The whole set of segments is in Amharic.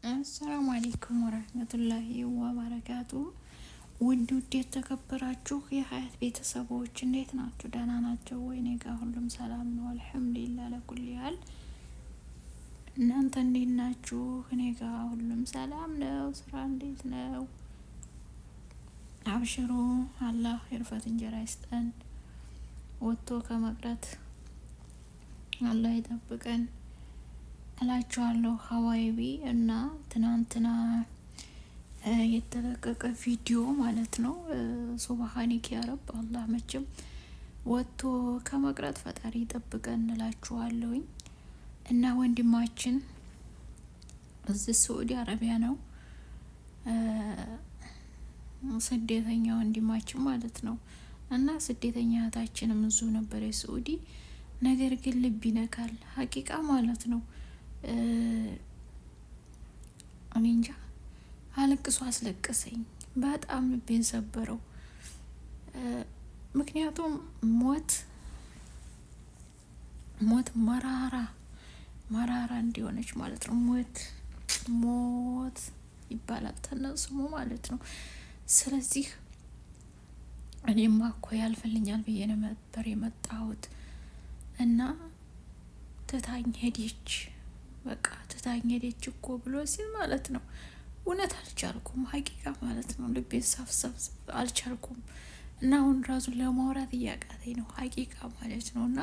አሰላሙ አለይኩም ወራህመቱላሂ ወበረካቱ። ውድ የተከበራችሁ የሀያት ቤተሰቦች እንዴት ናችሁ? ደህና ናቸው ወይ? እኔ ጋር ሁሉም ሰላም ነው አልሐምዱሊላህ። ለኩል ያህል እናንተ እንዴት ናችሁ? እኔ ጋር ሁሉም ሰላም ነው። ስራ እንዴት ነው? አብሽሩ። አላህ የርፈት እንጀራ ይስጠን። ወጥቶ ከመቅረት አላህ ይጠብቀን እላችኋለሁ ሀዋይቢ። እና ትናንትና የተለቀቀ ቪዲዮ ማለት ነው። ሱብሃኒክ ያረብ አላህ መቼም ወጥቶ ከመቅረት ፈጣሪ ይጠብቀን እላችኋለሁኝ። እና ወንድማችን እዚህ ሳዑዲ አረቢያ ነው፣ ስደተኛ ወንድማችን ማለት ነው። እና ስደተኛ እህታችንም እዙ ነበር የሳዑዲ። ነገር ግን ልብ ይነካል ሀቂቃ ማለት ነው። እኔ እንጃ አለቅሶ አስለቀሰኝ። በጣም ልቤን ሰበረው። ምክንያቱም ሞት መራራ እንዲሆነች ማለት ነው። ሞት ይባላል ተነስሙ ማለት ነው። ስለዚህ እኔማ እኮ ያልፍልኛል ብዬ ነበር የመጣሁት እና ትታኝ ሄደች። በቃ ትታኝ ሄደች እኮ ብሎ ሲል ማለት ነው። እውነት አልቻልኩም ሀቂቃ ማለት ነው። ልቤን ሳፍሳፍ አልቻልኩም እና አሁን ራሱ ለማውራት እያቃተኝ ነው ሀቂቃ ማለት ነው። እና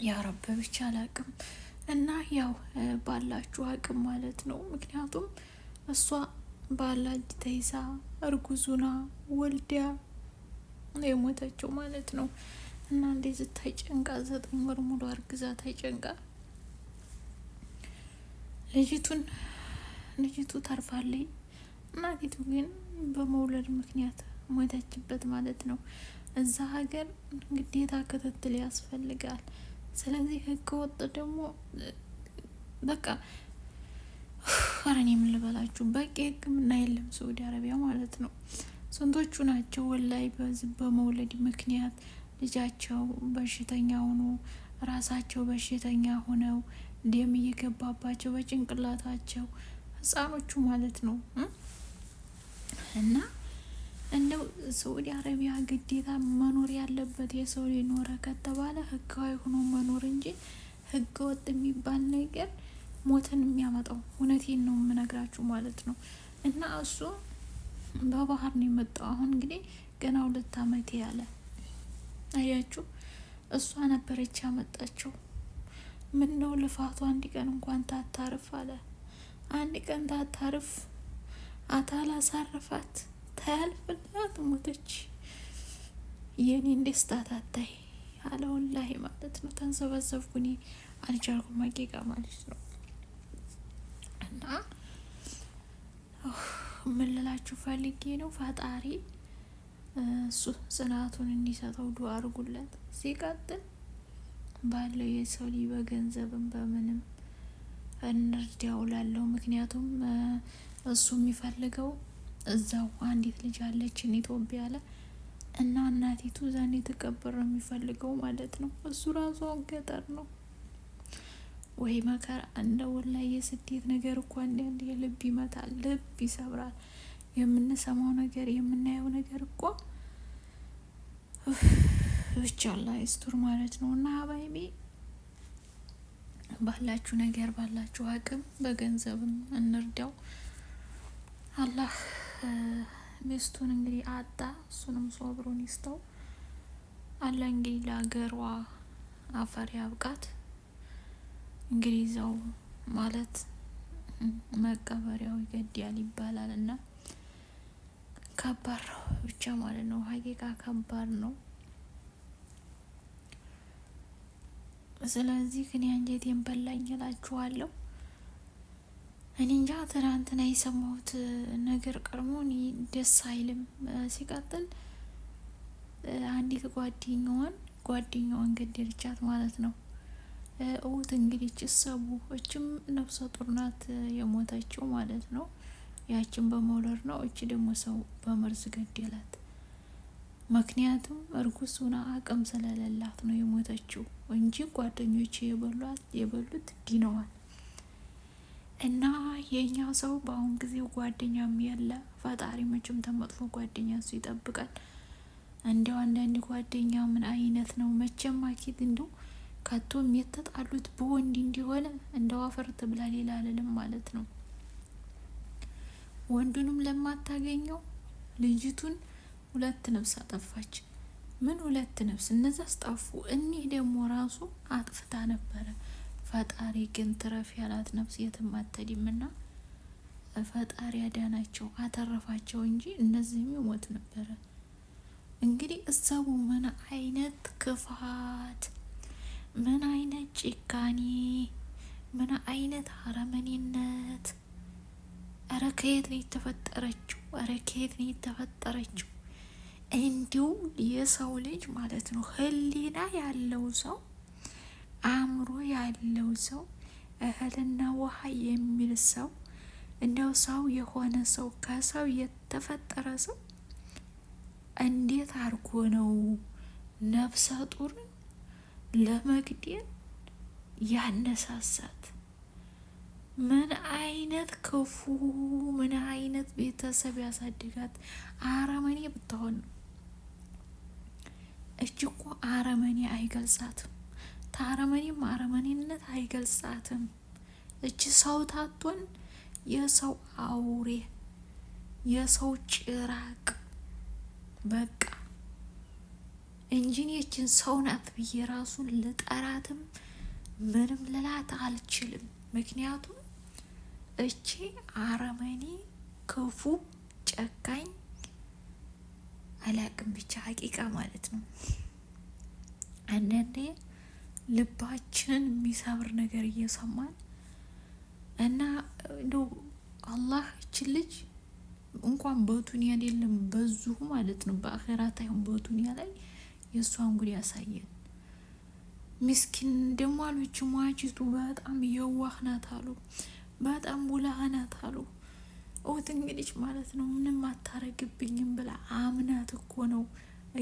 ያረብ ብቻ አላቅም። እና ያው ባላችሁ አቅም ማለት ነው። ምክንያቱም እሷ ባላ እጅ ተይዛ እርጉዙና ወልዲያ የሞተችው ማለት ነው። እና እንደዚህ ታይጨንቃ 9 ወር ሙሉ አርግዛ ታይጨንቃ ልጅቱ ታርፋለች። እናቲቱ ግን በመውለድ ምክንያት ሞተችበት ማለት ነው። እዛ ሀገር ግዴታ ክትትል ያስፈልጋል። ስለዚህ ህገ ወጥ ደግሞ በቃ አረኔ ምን ልበላችሁ፣ በቂ ሕክምና የለም ሳዑዲ አረቢያ ማለት ነው። ስንቶቹ ናቸው ወላይ በዚህ በመውለድ ምክንያት ልጃቸው በሽተኛ ሆኖ ራሳቸው በሽተኛ ሆነው ደም እየገባባቸው በጭንቅላታቸው ህፃኖቹ ማለት ነው። እና እንደው ሳዑዲ አረቢያ ግዴታ መኖር ያለበት የሰው ሊኖረ ከተባለ ህጋዊ ሆኖ መኖር እንጂ ህገ ወጥ የሚባል ነገር ሞትን የሚያመጣው እውነቴን ነው የምነግራችሁ ማለት ነው። እና እሱ በባህር ነው የመጣው። አሁን እንግዲህ ገና 2 አመት ያለ አያችሁ፣ እሷ ነበረች ያመጣችው። ምን ነው ልፋቱ አንድ ቀን እንኳን ታታርፍ አለ። አንድ ቀን ታታርፍ አታላ ሳረፋት ታያልፍላት ሞተች። የኔን ደስታ ታታይ አለ ወላሂ ማለት ነው። ተንሰበሰብኩ እኔ አልቻልኩም ሀቂቃ ማለት ነው። እና ምን ልላችሁ ፈልጌ ነው፣ ፈጣሪ እሱ ጽናቱን እንዲሰጠው ዱአ አድርጉለት። ሲቀጥል ባለው የሰው ልጅ በገንዘብም በምንም እንርዳው ላለው። ምክንያቱም እሱ የሚፈልገው እዛው አንዲት ልጅ አለችን ኢትዮጵያ አለ እና እናቲቱ ዛኔ ተቀበረ የሚፈልገው ማለት ነው። እሱ ራሱ ገጠር ነው። ወይ መከራ! እንደ ወላሂ የስደት ነገር እኮ አንዳንዴ ልብ ይመታል፣ ልብ ይሰብራል። የምንሰማው ነገር የምናየው ነገር እኮ ብቻ አላህ ይስጥር ማለት ነው። እና ሀባይቢ ባላችሁ ነገር ባላችሁ አቅም በገንዘብም እንርዳው። አላህ ሚስቱን እንግዲህ አጣ፣ እሱንም ሶብሩን ይስጠው። አላህ እንግዲህ ለሀገሯ አፈር ያብቃት። እንግዲህ እዛው ማለት መቀበሪያው ይገድያል ይባላል እና ከባድ ነው ብቻ ማለት ነው። ሀቂቃ ከባድ ነው። ስለዚህ ግን አንጀቴን በላኝ እላችኋለሁ። እኔ እንጃ ትናንትና የሰማሁት ነገር ቀድሞ እኔ ደስ አይልም። ሲቀጥል አንዲት ጓደኛዋን ገደለቻት ማለት ነው። እውት እንግዲህ ጭሰቡ እችም ነፍሰ ጡር ናት የሞተችው ማለት ነው። ያችን በመውለድ ነው። እች ደግሞ ሰው በመርዝ ገደላት። ምክንያቱም እርጉዝ ሆና አቅም ስለሌላት ነው የሞተችው እንጂ ጓደኞቼ የበሉት ድነዋል። እና የኛ ሰው በአሁን ጊዜ ጓደኛም የለ። ፈጣሪ መቼም ተመጥፎ ጓደኛ እሱ ይጠብቃል። እንዲያው አንዳንድ ጓደኛ ምን አይነት ነው መቼም አኪት እንደው ከቶም የተጣሉት በወንድ እንዲሆነ እንደው አፈር ትብላ ሌላ አልልም ማለት ነው። ወንዱንም ለማታገኘው ልጅቱን 2 ነፍስ አጠፋች። ምን 2 ነፍስ? እነዛ አስጣፉ። እኒህ ደግሞ ራሱ አጥፍታ ነበረ። ፈጣሪ ግን ትረፍ ያላት ነፍስ የትም አትሄድምና ፈጣሪ ያዳናቸው አተረፋቸው እንጂ እነዚህም ይሞት ነበረ። እንግዲህ እሰቡ ምን አይነት ክፋት፣ ምን አይነት ጭካኔ፣ ምን አይነት አረመኔነት! እረ ከየት ነው የተፈጠረችው? እረ ከየት ነው የተፈጠረችው? እንዲሁ የሰው ልጅ ማለት ነው ህሊና ያለው ሰው፣ አእምሮ ያለው ሰው፣ እህልና ውሃ የሚል ሰው፣ እንደው ሰው የሆነ ሰው ከሰው የተፈጠረ ሰው እንዴት አድርጎ ነው ነፍሰ ጡርን ለመግደል ያነሳሳት? ምን አይነት ክፉ፣ ምን አይነት ቤተሰብ ያሳድጋት አረመኔ ብትሆን ነው። እጅ እኮ አረመኔ አይገልጻትም። ታረመኔም አረመኔነት አይገልጻትም። እጅ ሰው ታቶን የሰው አውሬ፣ የሰው ጭራቅ በቃ እንጂኔችን ሰው ናት ብዬ ራሱን ልጠራትም ምንም ልላት አልችልም። ምክንያቱም እቺ አረመኔ፣ ክፉ፣ ጨካኝ አላቅም ብቻ ሀቂቃ ማለት ነው። አንዳንዴ ልባችንን የሚሰብር ነገር እየሰማን እና እንደው አላህ እችን ልጅ እንኳን በዱንያ አይደለም በዙሁ ማለት ነው በአኺራት አይሆን በዱንያ ላይ የእሷን ጉድ ያሳየን። ምስኪን ደግሞ አሉች ሟቺቱ በጣም የዋህ ናት አሉ፣ በጣም ውላህ ናት አሉ። እውት እንግዲህ ማለት ነው ምንም አታረግብኝም ብላ አምናት እኮ ነው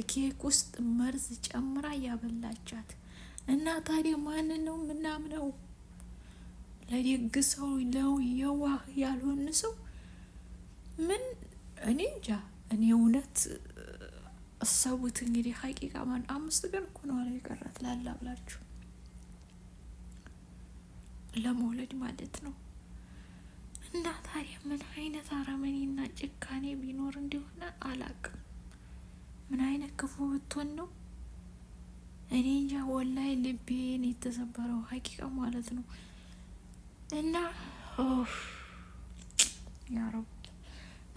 ኬክ ውስጥ መርዝ ጨምራ ያበላቻት። እና ታዲያ ማንን ነው ምናምነው? ለደግ ሰው የዋህ ያልሆን ሰው ምን? እኔ እንጃ። እኔ እውነት እሰቡት እንግዲህ ሀቂቃ ማን 5 ቀን እኮ ነው አለ የቀራት ላላ ብላችሁ ለመውለድ ማለት ነው። እና ታዲያ ምን አይነት አረመኔና ጭካኔ ቢኖር እንደሆነ አላቅም። ምን አይነት ክፉ ብትሆን ነው? እኔ እንጃ ወላይ ልቤን የተሰበረው ሀቂቃ ማለት ነው። እና ያረብ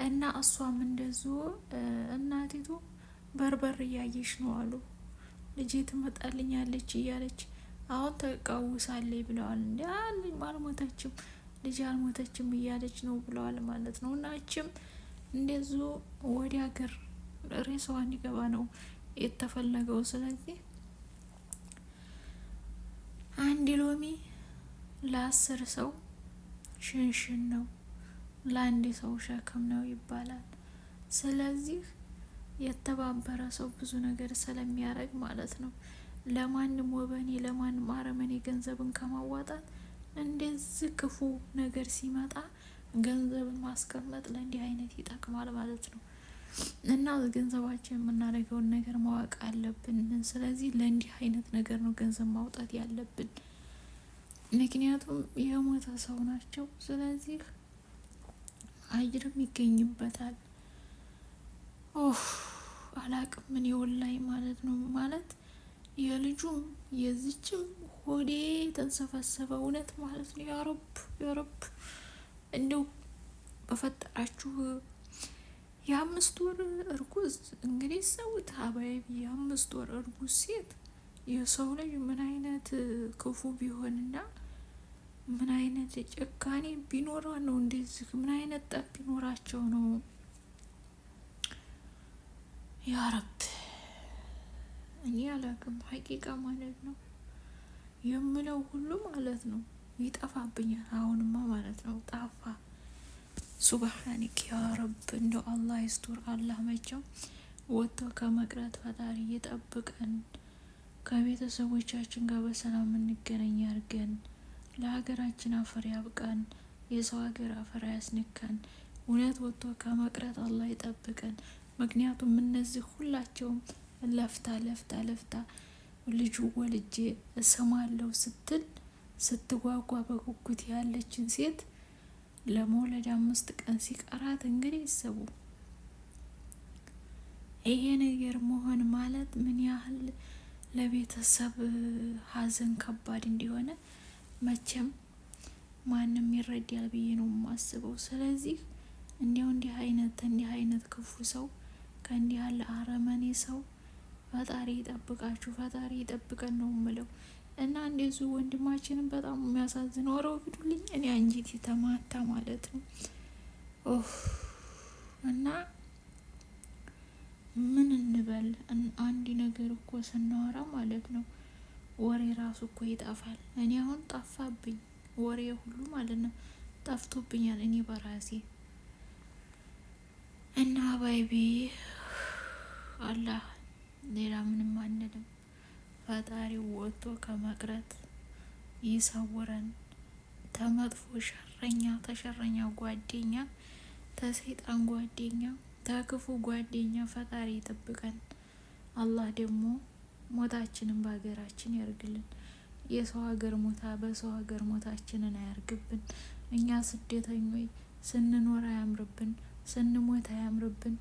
እና እሷም እንደዚሁ እናቲቱ በርበር እያየሽ ነው አሉ። ልጄ ትመጣልኛለች እያለች አሁን ተቃውሳለች ብለዋል። እንዲ አልሞተችም ልጅ አልሞተችም እያለች ነው ብለዋል ማለት ነው። እና እችም እንደዚሁ ወደ ሀገር ሬሳዋ እንዲገባ ነው የተፈለገው። ስለዚህ 1 ሎሚ ለ10 ሰው ሽንሽን ነው፣ ለ1 ሰው ሸክም ነው ይባላል። ስለዚህ የተባበረ ሰው ብዙ ነገር ስለሚያደርግ ማለት ነው። ለማንም ወበኔ ለማንም አረመኔ ገንዘብን ከማዋጣት እንደዚህ ክፉ ነገር ሲመጣ ገንዘብን ማስቀመጥ ለእንዲህ አይነት ይጠቅማል ማለት ነው። እና ገንዘባችን የምናደርገውን ነገር ማወቅ አለብን። ስለዚህ ለእንዲህ አይነት ነገር ነው ገንዘብ ማውጣት ያለብን። ምክንያቱም የሞተ ሰው ናቸው። ስለዚህ አጅርም ይገኝበታል። አላቅም ምን የወላይ ማለት ነው። ማለት የልጁም የዚችም ሆዴ ተንሰፈሰበ እውነት ማለት ነው። ያረብ እንደው በፈጠራችሁ የ5 ወር እርጉዝ እንግዲህ ሰውት ሀባይቢ የ5 ወር እርጉዝ ሴት የሰው ልጅ ምን አይነት ክፉ ቢሆንና ምን አይነት ጭካኔ ቢኖራ ነው እንደዚህ? ምን አይነት ጠብ ቢኖራቸው ነው? ያረብ እኔ አላቅም ሀቂቃ ማለት ነው። የምለው ሁሉ ማለት ነው ይጠፋብኛል። አሁንማ ማለት ነው ጠፋ። ሱብሃኒክ ያረብ እንደው አላህ ይስቱር። አላህ መቼም ወጥቶ ከመቅረት ፈጣሪ ይጠብቀን። ከቤተሰቦቻችን ጋር በሰላም እንገናኝ ያርገን። ለሀገራችን አፈር ያብቃን። የሰው ሀገር አፈር ያስነካን። እውነት ወጥቶ ከመቅረት አላህ ይጠብቀን። ምክንያቱም እነዚህ ሁላቸውም ለፍታ ለፍታ ለፍታ ልጁ ወልጄ እሰማለሁ ስትል ስትጓጓ በጉጉት ያለችን ሴት ለመውለድ 5 ቀን ሲቀራት እንግዲህ ይሰቡ። ይሄ ነገር መሆን ማለት ምን ያህል ለቤተሰብ ሀዘን ከባድ እንዲሆነ መቼም ማንም ይረዳል ብዬ ነው የማስበው። ስለዚህ እንዲህ አይነት ክፉ ሰው ከእንዲህ ያለ አረመኔ ሰው ፈጣሪ ይጠብቃችሁ፣ ፈጣሪ ይጠብቀን ነው የምለው። እና እንደዚሁ ወንድማችንን በጣም የሚያሳዝነው ወረው ቢዱልኝ እኔ አንጀቴ ተማታ ማለት ነው። እና ምን እንበል? አንድ ነገር እኮ ስናወራ ማለት ነው ወሬ ራሱ እኮ ይጠፋል። እኔ አሁን ጠፋብኝ ወሬ ሁሉ ማለት ነው ጠፍቶብኛል እኔ በራሴ። እና ባይቢ አላህ ሌላ ምንም አንልም። ፈጣሪው ወጥቶ ከመቅረት ይሰውረን። ተመጥፎ ተሸረኛ ጓደኛ፣ ተሰይጣን ጓደኛ፣ ተክፉ ጓደኛ ፈጣሪ ይጠብቀን። አላህ ደግሞ ሞታችንን በሀገራችን ያርግልን። የሰው ሀገር ሞታ በሰው ሀገር ሞታችንን አያርግብን። እኛ ስደተኞች ስንኖር አያምርብን፣ ስንሞት አያምርብን።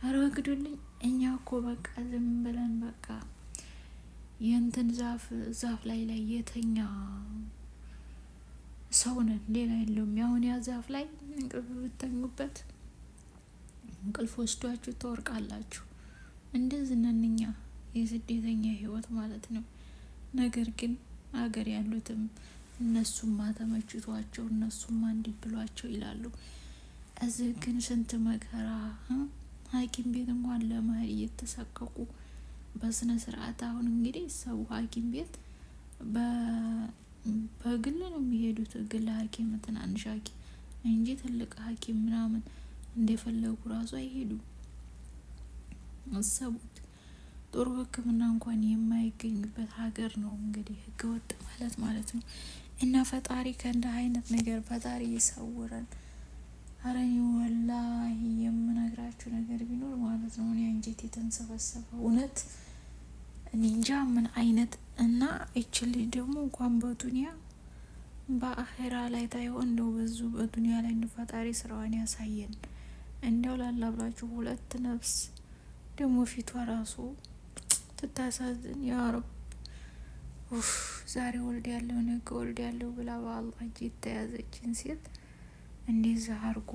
አረግዱልኝ። እኛ እኮ በቃ ዝም ብለን በቃ የእንትን ዛፍ ላይ የተኛ ሰው ነን፣ ሌላ የለውም። ያሁን ያ ዛፍ ላይ እንቅልፍ ብተኙበት እንቅልፍ ወስዷችሁ ትወርቃላችሁ። እንደዚህ ነን እኛ የስደተኛ ህይወት ማለት ነው። ነገር ግን አገር ያሉትም እነሱማ ተመችቷቸው እነሱማ እንዲህ ብሏቸው ይላሉ። እዚህ ግን ስንት መከራ ሐኪም ቤት እንኳን ለመሄድ እየተሰቀቁ በስነ ስርዓት። አሁን እንግዲህ ሰው ሐኪም ቤት በግል ነው የሚሄዱት፣ ግል ሐኪም ትናንሽ ሐኪም እንጂ ትልቅ ሐኪም ምናምን እንደፈለጉ ራሱ አይሄዱም። አሰቡት። ጥሩ ሕክምና እንኳን የማይገኝበት ሀገር ነው እንግዲህ ህገወጥ ማለት ነው። እና ፈጣሪ ከእንዲህ አይነት ነገር ፈጣሪ ይሰውረን። አረኝ ወላሂ የምነግራችሁ ነገር ቢኖር ማለት ነው እኔ አንጀቴ የተንሰበሰበ እውነት እኔ እንጃ ምን አይነት እና እች ልጅ ደግሞ እንኳን በዱንያ በአኼራ ላይ ታይሆን እንደው በዙ በዱንያ ላይ እንደ ፈጣሪ ስራዋን ያሳየን። እንደው ላላ ብላችሁ 2 ነፍስ ደግሞ ፊቷ ራሱ ትታሳዝን። ያ ረብ ዛሬ ወልድ ያለው ነገ ወልድ ያለው ብላ በአላህ እጅ የተያዘችን ሴት እንደዛ አርጎ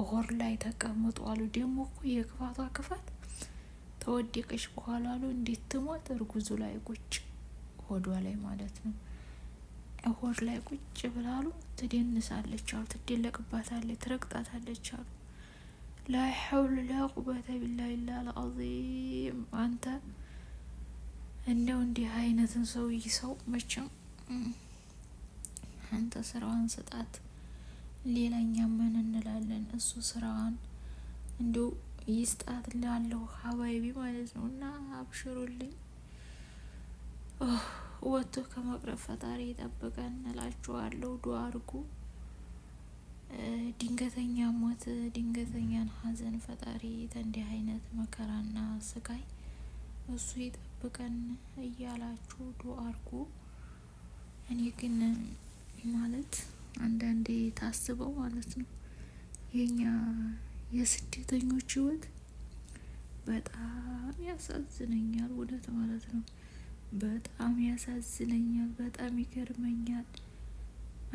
ሆር ላይ ተቀምጦ አሉ። ደግሞ እኮ የክፋቷ ክፋት ተወደቀች በኋላ አሉ እንዴት ትሞት እርጉዙ ላይ ቁጭ ሆዷ ላይ ማለት ነው ሆድ ላይ ቁጭ ብላሉ ትደንሳለች አሉ፣ ትደለቅባታለች፣ ትረግጣታለች አሉ። ላ ሐውል ላ ቁወተ ቢላሂ አልዓዚም። አንተ እንደው እንዲህ አይነትን ሰው መቼም አንተ ስራዋን ስጣት። ሌላኛ ምን እንላለን? እሱ ስራዋን እንደው ይስጣት ላለው ሀባይቢ ማለት ነው። እና አብሽሩልኝ። ወጥቶ ከመቅረብ ፈጣሪ ይጠብቀን እላችኋለሁ። ዱአ አድርጉ። ድንገተኛ ሞት፣ ድንገተኛን ሀዘን ፈጣሪ ከእንዲህ አይነት መከራና ስቃይ እሱ ይጠብቀን እያላችሁ ዱአ አድርጉ። እኔ ግን ማለት አንዳንዴ ታስበው ማለት ነው የኛ የስደተኞች ህይወት በጣም ያሳዝነኛል። እውነት ማለት ነው በጣም ያሳዝነኛል። በጣም ይገርመኛል።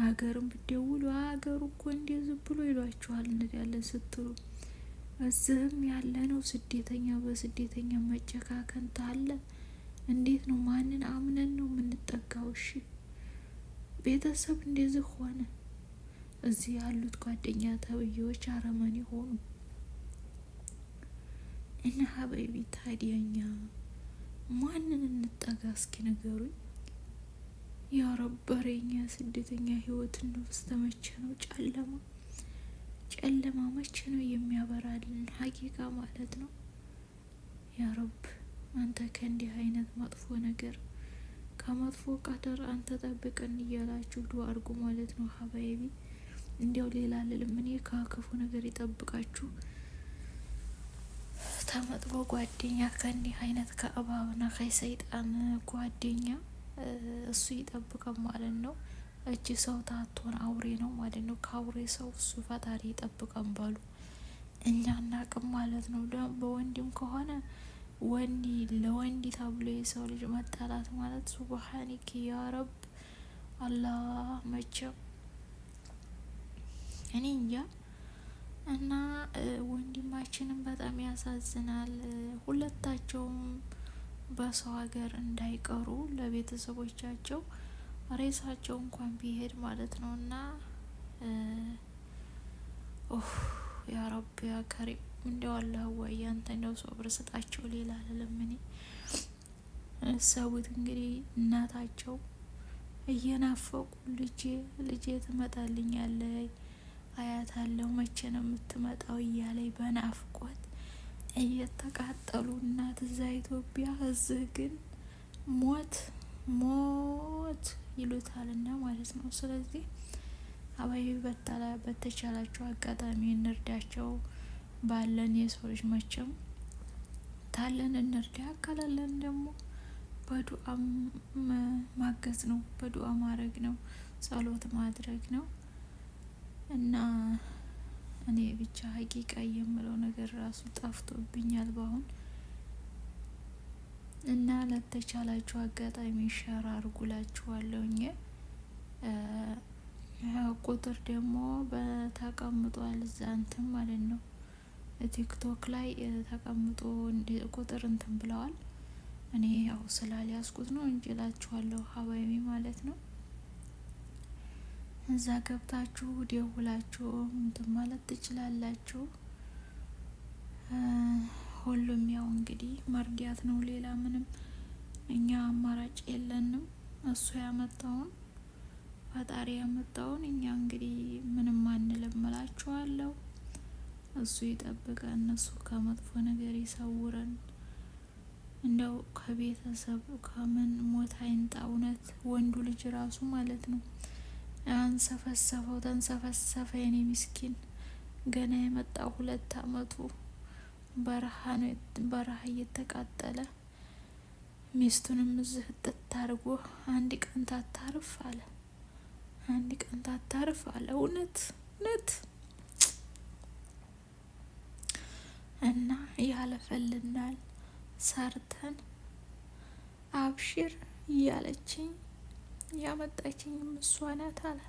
አገርም ብትደውሉ አገሩ እኮ እንደዚህ ብሎ ይሏችኋል እንዳለን ስትሉ፣ እዚህም ያለ ነው ስደተኛ በስደተኛ መጨካከን ታለ። እንዴት ነው ማንን አምነን ነው የምንጠጋው? እሺ ቤተሰብ እንደዚህ ሆነ። እዚህ ያሉት ጓደኛ ተብዬዎች አረመኔ ሆኑ። እና ሀበይቢ ታዲያኛ ማንን እንጠጋ እስኪ ንገሩኝ። ያረበረኛ ስደተኛ ህይወት ነው። በስተመቼ ነው ጨለማ መቼ ነው የሚያበራልን? ሀቂቃ ማለት ነው። ያረብ አንተ ከእንዲህ አይነት መጥፎ ነገር ከመጥፎ ቀደር አንተ ጠብቀን እያላችሁ ዱአ አድርጉ ማለት ነው ሀባይቢ። እንዲያው ሌላ ልልም እኔ ከክፉ ነገር ይጠብቃችሁ፣ ተመጥፎ ጓደኛ ከእንዲህ አይነት ከእባብና ከሰይጣን ጓደኛ እሱ ይጠብቀን ማለት ነው። እጅ ሰው ታቶን አውሬ ነው ማለት ነው። ከአውሬ ሰው እሱ ፈጣሪ ይጠብቀን በሉ። እኛ እናቅም ማለት ነው። በወንድም ከሆነ ወንዲ ለወንዲ ተብሎ የሰው ልጅ መጣላት ማለት ሱብሃኒክ ያ ረብ አላህ መቼም እኔ እንጃ። እና ወንድማችንም በጣም ያሳዝናል። ሁለታቸውም በሰው ሀገር እንዳይቀሩ ለቤተሰቦቻቸው ሬሳቸው እንኳን ቢሄድ ማለት ነው። እና ያ ረቢ ያ ከሪም እንደው አላህ ወይ አንተ እንደው ሶብር ስጣቸው። ሌላ ለምን ሰውት እንግዲህ እናታቸው እየናፈቁ ልጄ ትመጣልኛለች አያታለሁ መቼ ነው የምትመጣው እያለኝ በናፍቆት እየተቃጠሉ እናት እዛ ኢትዮጵያ፣ እዚህ ግን ሞት ይሉታልና ማለት ነው። ስለዚህ አባይ በተቻላቸው አጋጣሚ እንርዳቸው። ባለን የሰው ልጅ መቼም ታለን እንርዳ፣ ካላለን ደግሞ በዱአ ማገዝ ነው፣ በዱአ ማድረግ ነው፣ ጸሎት ማድረግ ነው። እና እኔ ብቻ ሀቂቃ የምለው ነገር ራሱ ጠፍቶብኛል በአሁን። እና ለተቻላችሁ አጋጣሚ ሸር አርጉላችኋለሁኝ። ቁጥር ደግሞ በተቀምጧል እዛ እንትን ማለት ነው ቲክቶክ ላይ ተቀምጦ ቁጥር እንትን ብለዋል። እኔ ያው ስላልያዝኩት ነው እንጂ እላችኋለሁ ሀባይሚ ማለት ነው። እዛ ገብታችሁ ደውላችሁ እንትን ማለት ትችላላችሁ። ሁሉም ያው እንግዲህ መርዳት ነው፣ ሌላ ምንም እኛ አማራጭ የለንም። እሱ ያመጣውን ፈጣሪ ያመጣውን እኛ እንግዲህ ምንም አንልም እላችኋለሁ። እሱ ይጠብቀን፣ እነሱ ከመጥፎ ነገር ይሰውረን። እንደው ከቤተሰብ ከምን ሞት አይንጣ። እውነት ወንዱ ልጅ ራሱ ማለት ነው ተንሰፈሰፈ የኔ ምስኪን ገና የመጣው 2 አመቱ በረሃ እየተቃጠለ ሚስቱንም እዚህ ጥት አድርጎ አንድ ቀን ታታርፍ አለ። እውነት እና ያለፈልናል ሰርተን አብሽር እያለችኝ ያመጣችኝም እሷ ናት አለ።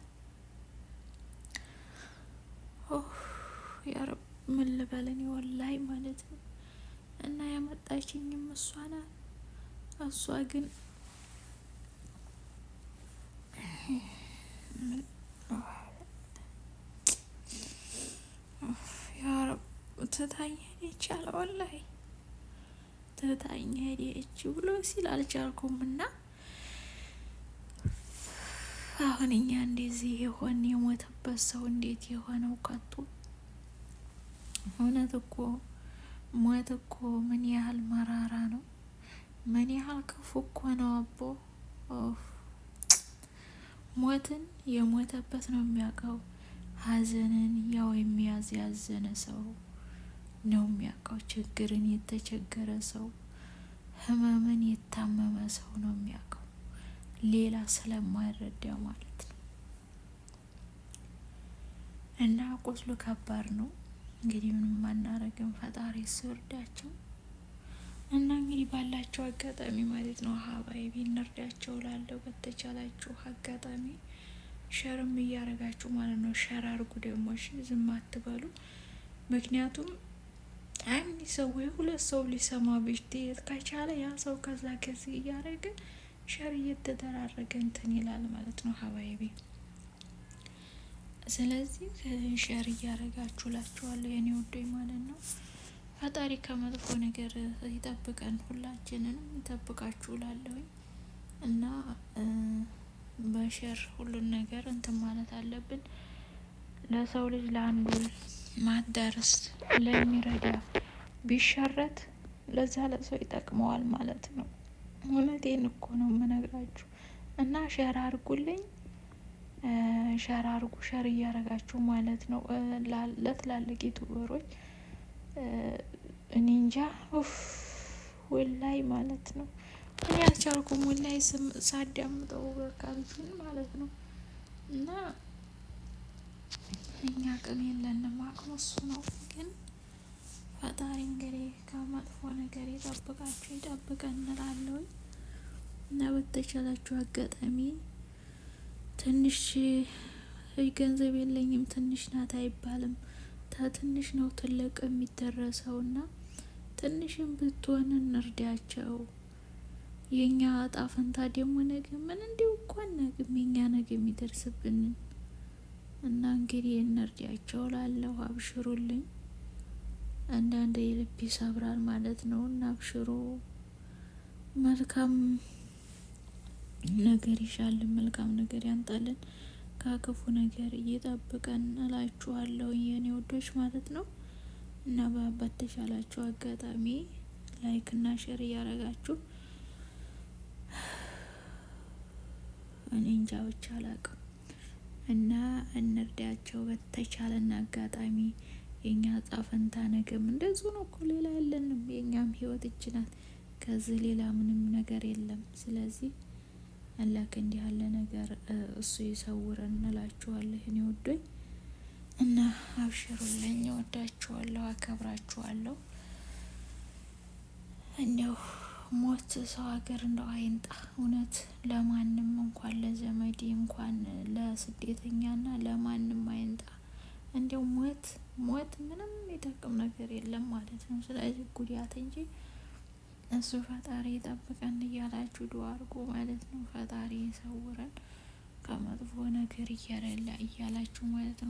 ያ ረብ ምን ልበልን ወላሂ ማለት ነው። እና ያመጣችኝም እሷ ናት። እሷ ግን ያ ረብ ትታኝ ሄደች አለ። ወላሂ ትታኝ ሄደች ብሎ ሲል አልቻልኩም። እና አሁን እኛ እንደዚህ የሆን የሞተበት ሰው እንዴት የሆነው ከቶ እውነት እኮ ሞት እኮ ምን ያህል መራራ ነው፣ ምን ያህል ክፉ እኮ ነው አቦ። ሞትን የሞተበት ነው የሚያውቀው። ሀዘንን ያው ያዘነ ሰው ነው የሚያውቀው። ችግርን የተቸገረ ሰው፣ ህመምን የታመመ ሰው ነው የሚያውቀው፣ ሌላ ስለማይረዳ ማለት ነው። እና ቁስሉ ከባድ ነው። እንግዲህ ምንም አናረግም፣ ፈጣሪ ይርዳቸው። እና እንግዲህ ባላቸው አጋጣሚ ማለት ነው ሀባይቢ እንርዳቸው ላለው በተቻላችሁ አጋጣሚ ሸርም እያረጋችሁ ማለት ነው። ሸር አርጉ ደግሞ እሺ፣ ዝም አትበሉ። ምክንያቱም አንድ ሰው ወይ 2 ሰው ሊሰማ ቢችል ከቻለ ያ ሰው ከዛ ከዚህ እያረገ ሸር እየተደራረገ እንትን ይላል ማለት ነው ሀባይቢ። ስለዚህ ሸር እያረጋችሁ ላችኋለሁ የኔ ወዶኝ ማለት ነው። ፈጣሪ ከመጥፎ ነገር ይጠብቀን፣ ሁላችንንም ይጠብቃችሁ ላለሁኝ። እና በሸር ሁሉን ነገር እንትን ማለት አለብን። ለሰው ልጅ ለአንዱ ማዳረስ ለሚረዳ ቢሸረት ለዛ ለሰው ይጠቅመዋል ማለት ነው። እውነቴን እኮ ነው የምነግራችሁ። እና ሸር አርጉልኝ፣ ሸር አርጉ፣ ሸር እያረጋችሁ ማለት ነው ለትላልቅ ዩቱበሮች። እኔ እንጃ ወላይ ማለት ነው እኔ አልቻልኩም ወላይ ሳዳምጠው በቃ ልጁን ማለት ነው። እና እኛ አቅም የለንም፣ አቅሙ እሱ ነው። ግን ፈጣሪ እንግዲህ ከመጥፎ ነገር ይጠብቃችሁ ይጠብቀን እንላለሁ። እና በተቻላችሁ አጋጣሚ ትንሽ ገንዘብ የለኝም ትንሽ ናት አይባልም፣ ትንሽ ነው ትልቅ የሚደረሰው። እና ትንሽም ብትሆን እንርዳቸው። የኛ እጣ ፈንታ ደግሞ ነገ ምን እንዲሁ እንኳን ነገም የኛ ነገ የሚደርስብንን እና እንግዲህ እንርዳቸው ላለሁ። አብሽሩልኝ። አንዳንዴ ልብ ይሰብራል ማለት ነው። እና አብሽሩ፣ መልካም ነገር ይሻልን፣ መልካም ነገር ያንጣልን፣ ከክፉ ነገር እየጠብቀን እላችኋለሁ የኔ ወዶች ማለት ነው። እና በተሻላችሁ አጋጣሚ ላይክ እና ሼር እያረጋችሁ እኔ እንጃ ብቻ አላቅም። እና እንርዳቸው በተቻለን አጋጣሚ። የኛ እጣ ፈንታ ነገም እንደዚሁ ነው እኮ ሌላ የለንም። የኛም ህይወት እች ናት። ከዚህ ሌላ ምንም ነገር የለም። ስለዚህ አላህ እንዲህ ያለ ነገር እሱ ይሰውረን እንላችኋለሁ እኔ ወዶኝ። እና አብሽሩልኝ፣ እወዳችኋለሁ፣ አከብራችኋለሁ። እንደው ሞት ሰው ሀገር እንደው አይንጣ እውነት ለማንም፣ እንኳን ለዘመዴ እንኳን ለስደተኛና ለማንም አይንጣ። እንደው ሞት ምንም የሚጠቅም ነገር የለም ማለት ነው። ስለዚህ ጉዳት እንጂ እሱ ፈጣሪ ይጠብቀን እያላችሁ ዱአ አድርጉ ማለት ነው። ፈጣሪ ይሰውረን ከመጥፎ ነገር እያላችሁ ማለት ነው።